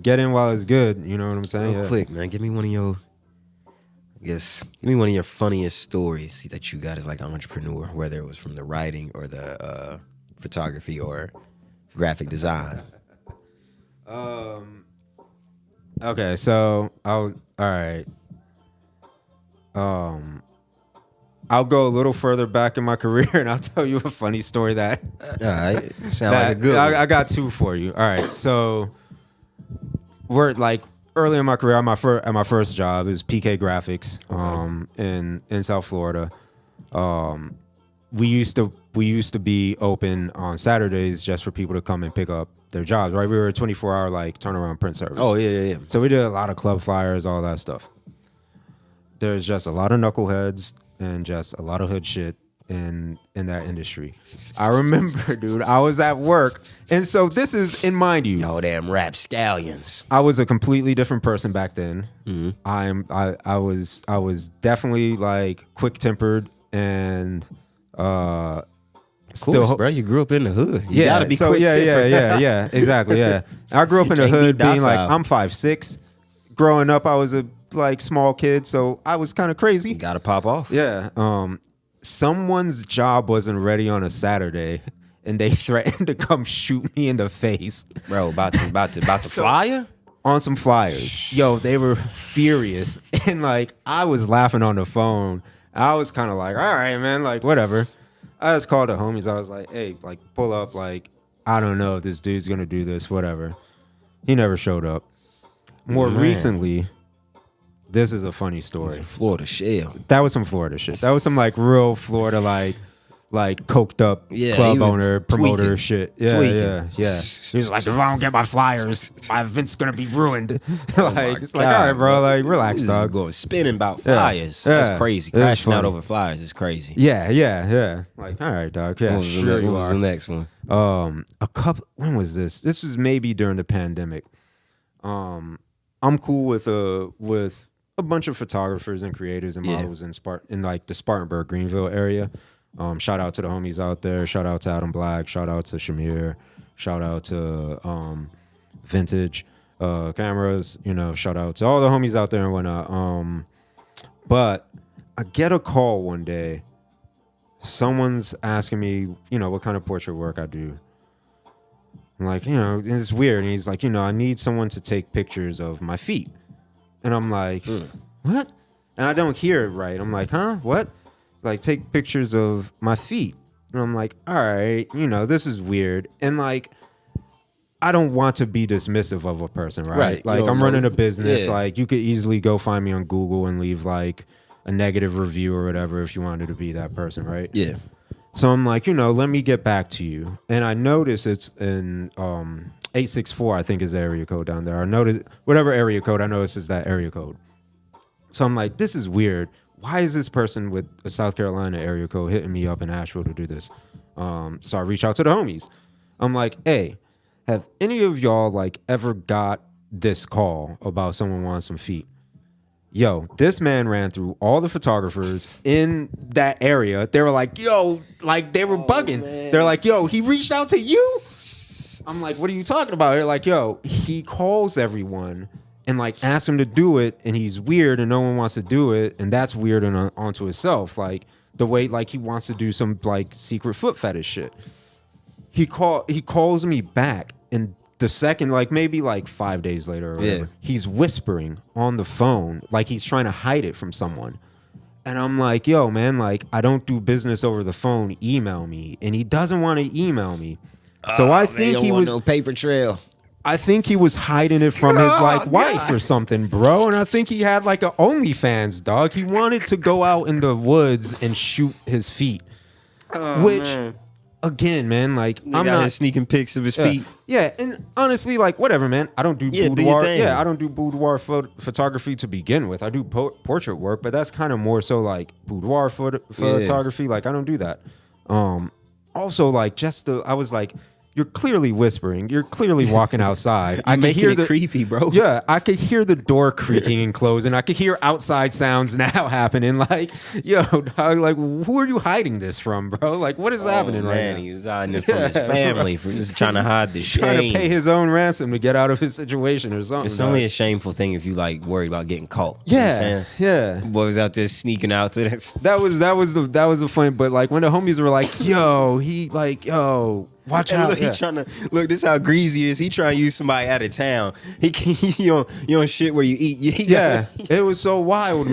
Get in while it's good. You know what I'm saying? Real quick, man. Give me one of your funniest stories that you got as like an entrepreneur, whether it was from the writing or the photography or graphic design. Okay, so all right. I'll go a little further back in my career and I'll tell you a funny story that. All right, sound like a good one. I got two for you. All right, so we're like early in my career. At my first job, it was PK Graphics, in South Florida. We used to be open on Saturdays just for people to come and pick up their jobs. Right, we were a 24-hour like turnaround print service. Oh yeah. So we did a lot of club flyers, all that stuff. There's just a lot of knuckleheads and just a lot of hood shit in that industry. I remember, dude, I was at work, and so this is, and mind you, oh damn rapscallions. I was a completely different person back then. Mm-hmm. I was definitely like quick tempered and of course, bro. You grew up in the hood. You gotta be quick. Yeah, exactly. Yeah, I grew up in the hood, being like I'm 5'6". Growing up, I was a like small kid, so I was kind of crazy. You gotta pop off. Yeah. Someone's job wasn't ready on a Saturday, and they threatened to come shoot me in the face. Bro, about to flyer? On some flyers. Yo, they were furious. And like I was laughing on the phone. I was kind of like, all right, man, like whatever. I just called the homies. I was like, hey, like pull up, like, I don't know if this dude's gonna do this, whatever. He never showed up. More recently, this is a funny story. Florida shell. That was some Florida shit. That was some like real Florida like coked up club owner, promoter shit. Yeah. He was like, if I don't get my flyers, my event's gonna be ruined. Like it's like, all right, bro, like relax, dog. Going spinning about flyers. That's crazy. Crashing out over flyers is crazy. Yeah. Like, all right, dog. Yeah, what was the next one? When was this? This was maybe during the pandemic. I'm cool with a bunch of photographers and creators and models in like the Spartanburg, Greenville area. Shout out to the homies out there. Shout out to Adam Black. Shout out to Shamir. Shout out to Vintage Cameras. You know, shout out to all the homies out there and whatnot. But I get a call one day. Someone's asking me, you know, what kind of portrait work I do. I'm like, you know, it's weird. And he's like, you know, I need someone to take pictures of my feet. And I'm like, what? And I don't hear it right. I'm like, huh? What? Like, take pictures of my feet. And I'm like, all right, you know, this is weird. And like, I don't want to be dismissive of a person, right? Like, I'm running a business. Yeah. Like, you could easily go find me on Google and leave like a negative review or whatever if you wanted to be that person, right? Yeah. So I'm like, you know, let me get back to you. And I notice it's in 864, I think is the area code down there. I noticed whatever area code I notice is that area code. So I'm like, this is weird. Why is this person with a South Carolina area code hitting me up in Asheville to do this? So I reach out to the homies. I'm like, hey, have any of y'all like ever got this call about someone wanting some feet? Yo, this man ran through all the photographers in that area. They were like, yo, like they were bugging. Man. They're like, yo, he reached out to you? I'm like, what are you talking about? They're like, yo, he calls everyone and like asks him to do it, and he's weird and no one wants to do it, and that's weird onto itself. Like the way like he wants to do some like secret foot fetish shit. He calls me back, and the second, like maybe like 5 days later or whatever, he's whispering on the phone like he's trying to hide it from someone. And I'm like, yo, man, like I don't do business over the phone. Email me. And he doesn't want to email me. So I think he was no paper trail. I think he was hiding it from his like wife or something, bro. And I think he had like a OnlyFans, dog. He wanted to go out in the woods and shoot his feet, man. Again, man, like I'm not sneaking pics of his feet. Yeah, and honestly, like whatever, man. I don't do boudoir. I don't do boudoir photography to begin with. I do portrait work, but that's kind of more so like boudoir photography. Like I don't do that. Also, like I was like, you're clearly whispering. You're clearly walking outside. I You're can making hear it the creepy, bro. Yeah, I could hear the door creaking and closing. I could hear outside sounds now happening. Like, yo, dog, like, who are you hiding this from, bro? Like, what is happening right man, now? he was hiding it from his family, for just trying to hide the shame. Trying to pay his own ransom to get out of his situation or something. It's dog. only a shameful thing if you like worried about getting caught. You know what I'm saying? Yeah. Boys out there sneaking out to this. That was the fun. But like when the homies were like, yo, watch And out. look, Yeah. he trying to look. This how greasy he is. He trying to use somebody out of town. He you on shit where you eat. Yeah, it was so wild, man.